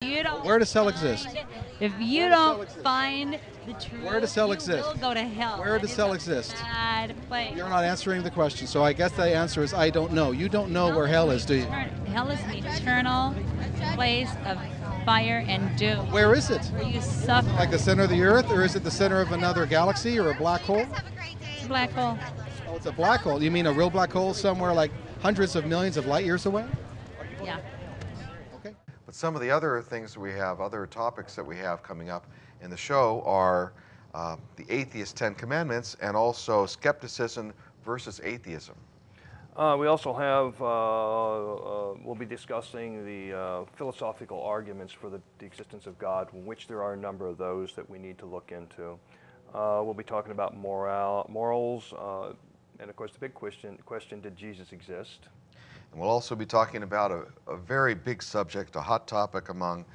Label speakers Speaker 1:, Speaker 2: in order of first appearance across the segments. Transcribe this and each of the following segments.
Speaker 1: You don't
Speaker 2: Where does hell exist?
Speaker 1: If you don't find the truth,
Speaker 2: Where does hell exist?
Speaker 1: You will go to hell.
Speaker 2: Where does hell exist?
Speaker 1: Bad place.
Speaker 2: You're not answering the question, so I guess the answer is I don't know. You don't know where hell is, do you?
Speaker 1: Hell is an eternal place of fire and doom.
Speaker 2: Where is it?
Speaker 1: Where you suffer.
Speaker 2: Like the center of the earth, or is it the center of another galaxy or a black hole?
Speaker 1: It's a black hole.
Speaker 2: Oh, it's a black hole. You mean a real black hole somewhere like hundreds of millions of light years away?
Speaker 1: Yeah.
Speaker 2: Okay.
Speaker 3: But some of the other things we have, other topics that we have coming up in the show are the Atheist 10 Commandments and also skepticism versus atheism.
Speaker 4: We also have, we'll be discussing the philosophical arguments for the existence of God, in which there are a number of those that we need to look into. We'll be talking about morals, and of course the big question, did Jesus exist?
Speaker 3: And we'll also be talking about a very big subject, a hot topic among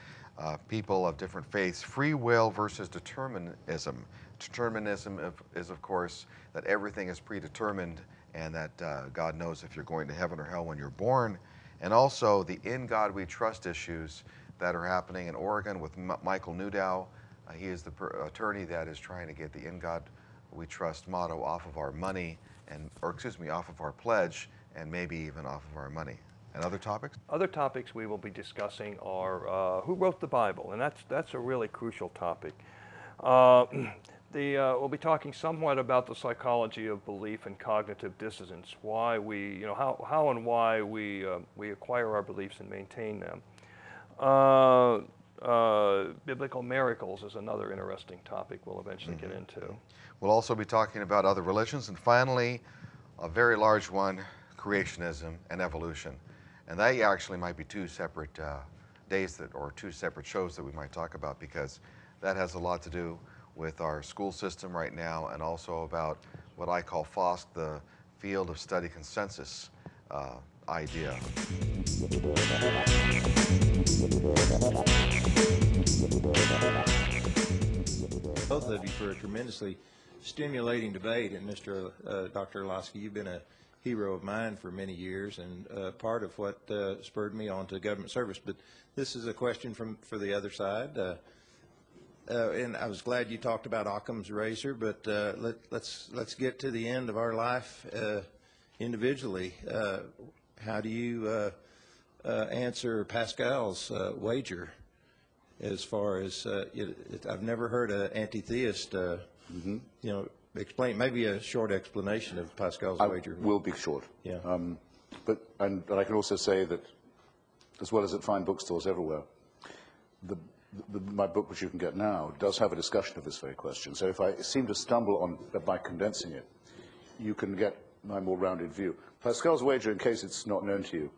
Speaker 3: people of different faiths, free will versus determinism. Determinism is, of course, that everything is predetermined and that God knows if you're going to heaven or hell when you're born. And also the In God We Trust issues that are happening in Oregon with Michael Newdow. He is the attorney that is trying to get the In God We Trust motto off of our money, off of our pledge, and maybe even off of our money. And other topics?
Speaker 4: Other topics we will be discussing are who wrote the Bible, and that's a really crucial topic. We'll be talking somewhat about the psychology of belief and cognitive dissonance, why we, how and why we acquire our beliefs and maintain them. Biblical miracles is another interesting topic we'll eventually get into.
Speaker 3: We'll also be talking about other religions, and finally, a very large one, creationism and evolution. And they actually might be two separate days or two separate shows that we might talk about, because that has a lot to do with our school system right now, and also about what I call FOSC, the field of study consensus idea.
Speaker 5: Both of you for a tremendously stimulating debate, and Dr. Orlowski, you've been a hero of mine for many years, and part of what spurred me on to government service. But this is a question for the other side. And I was glad you talked about Occam's razor, but let's get to the end of our life individually. How do you answer Pascal's wager as far as I've never heard an anti-theist explain, maybe a short explanation of Pascal's wager.
Speaker 6: Will be short.
Speaker 5: Yeah.
Speaker 6: But I can also say that, as well as at fine bookstores everywhere, my book, which you can get now, does have a discussion of this very question. So if I seem to stumble on by condensing it, you can get my more rounded view. Pascal's wager, in case it's not known to you,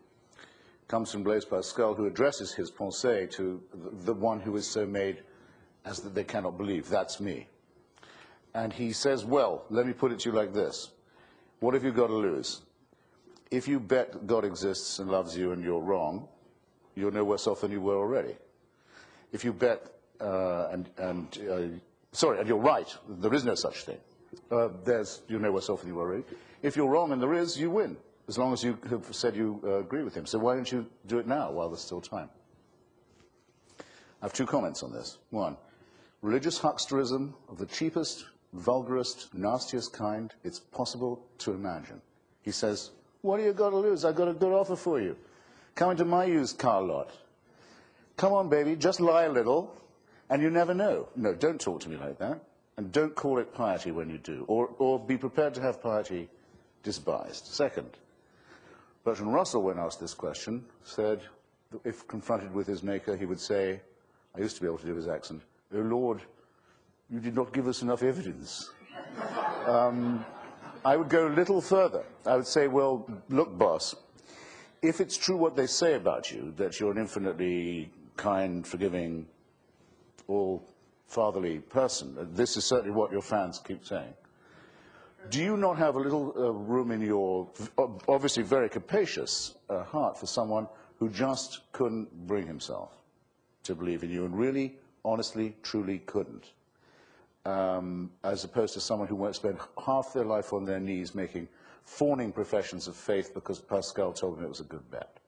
Speaker 6: comes from Blaise Pascal, who addresses his pensée to the one who is so made as that they cannot believe. That's me. And he says, well, let me put it to you like this. What have you got to lose? If you bet God exists and loves you and you're wrong, you're no worse off than you were already. If you bet and you're right, there is no such thing. You're no worse off than you were already. If you're wrong and there is, you win, as long as you have said you agree with him. So why don't you do it now while there's still time? I have two comments on this. One, religious hucksterism of the cheapest, vulgarest, nastiest kind it's possible to imagine. He says, what do you got to lose? I've got a good offer for you. Come into my used car lot. Come on, baby, just lie a little, and you never know. No, don't talk to me like that, and don't call it piety when you do, or be prepared to have piety despised. Second, Bertrand Russell, when asked this question, said that if confronted with his maker, he would say, I used to be able to do his accent, oh, Lord, you did not give us enough evidence. I would go a little further. I would say, well, look, boss, if it's true what they say about you, that you're an infinitely kind, forgiving, all-fatherly person, this is certainly what your fans keep saying, do you not have a little room in your, obviously very capacious heart for someone who just couldn't bring himself to believe in you and really, honestly, truly couldn't? As opposed to someone who won't spend half their life on their knees making fawning professions of faith because Pascal told them it was a good bet.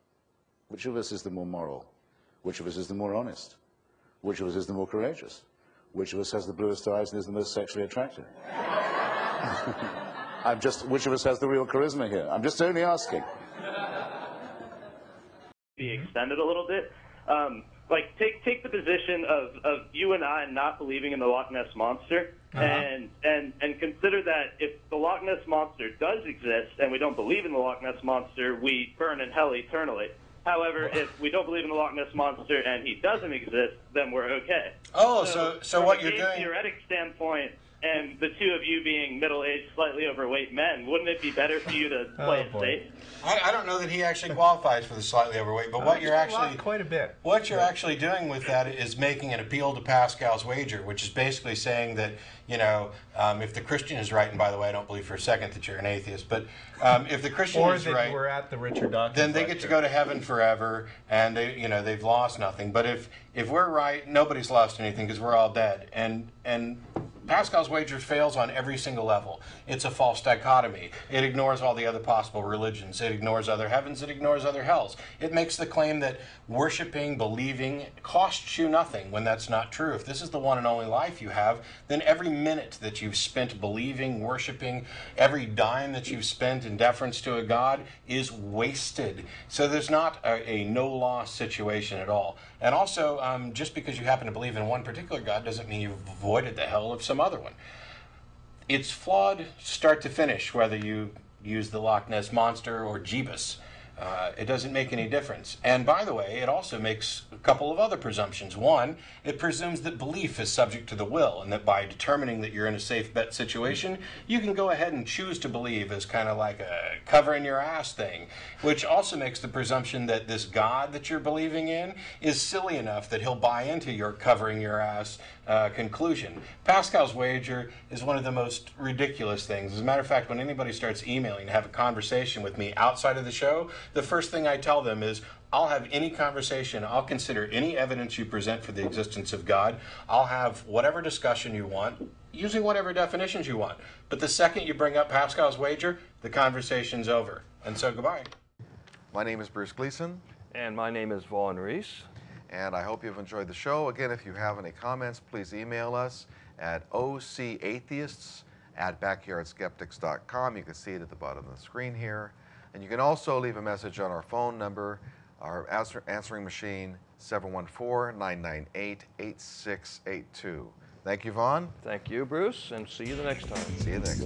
Speaker 6: Which of us is the more moral? Which of us is the more honest? Which of us is the more courageous? Which of us has the bluest eyes and is the most sexually attractive? Which of us has the real charisma here? I'm just only asking.
Speaker 7: Be extended a little bit. Like, take the position of you and I not believing in the Loch Ness Monster, and consider that if the Loch Ness Monster does exist and we don't believe in the Loch Ness Monster, we burn in hell eternally. However, if we don't believe in the Loch Ness Monster and he doesn't exist, then we're okay.
Speaker 8: Oh, so what you're
Speaker 7: doing...
Speaker 8: doing...
Speaker 7: From a theoretic standpoint, and the two of you being middle-aged, slightly overweight men, wouldn't it be better for you to play it safe?
Speaker 8: I don't know that he actually qualifies for the slightly overweight, but what you're actually...
Speaker 9: quite a bit.
Speaker 8: What you're actually doing with that is making an appeal to Pascal's Wager, which is basically saying that, you know, if the Christian is right, and by the way, I don't believe for a second that you're an atheist, but if the Christian is right...
Speaker 9: Or that we're at the Richard Dawkins
Speaker 8: then they get to go to heaven forever, and they, you know, they've lost nothing. But if we're right, nobody's lost anything because we're all dead. And Pascal's Wager fails on every single level. It's a false dichotomy. It ignores all the other possible religions. It ignores other heavens. It ignores other hells. It makes the claim that worshiping, believing costs you nothing when that's not true. If this is the one and only life you have, then every minute that you've spent believing, worshiping, every dime that you've spent in deference to a God is wasted. So there's not a no-loss situation at all. And also, just because you happen to believe in one particular God doesn't mean you've avoided the hell of some other one. It's flawed start to finish, whether you use the Loch Ness Monster or Jeebus. It doesn't make any difference. And by the way, it also makes a couple of other presumptions. One, it presumes that belief is subject to the will, and that by determining that you're in a safe bet situation, you can go ahead and choose to believe as kind of like a covering your ass thing, which also makes the presumption that this God that you're believing in is silly enough that he'll buy into your covering your ass conclusion. Pascal's Wager is one of the most ridiculous things. As a matter of fact, when anybody starts emailing to have a conversation with me outside of the show, the first thing I tell them is, I'll have any conversation, I'll consider any evidence you present for the existence of God, I'll have whatever discussion you want, using whatever definitions you want. But the second you bring up Pascal's Wager, the conversation's over. And so goodbye.
Speaker 3: My name is Bruce Gleason.
Speaker 4: And my name is Vaughn Reese.
Speaker 3: And I hope you've enjoyed the show. Again, if you have any comments, please email us at ocatheists@backyardskeptics.com. You can see it at the bottom of the screen here. And you can also leave a message on our phone number, our answering machine, 714-998-8682. Thank you, Vaughn.
Speaker 4: Thank you, Bruce, and see you the next time.
Speaker 3: See you next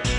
Speaker 3: time.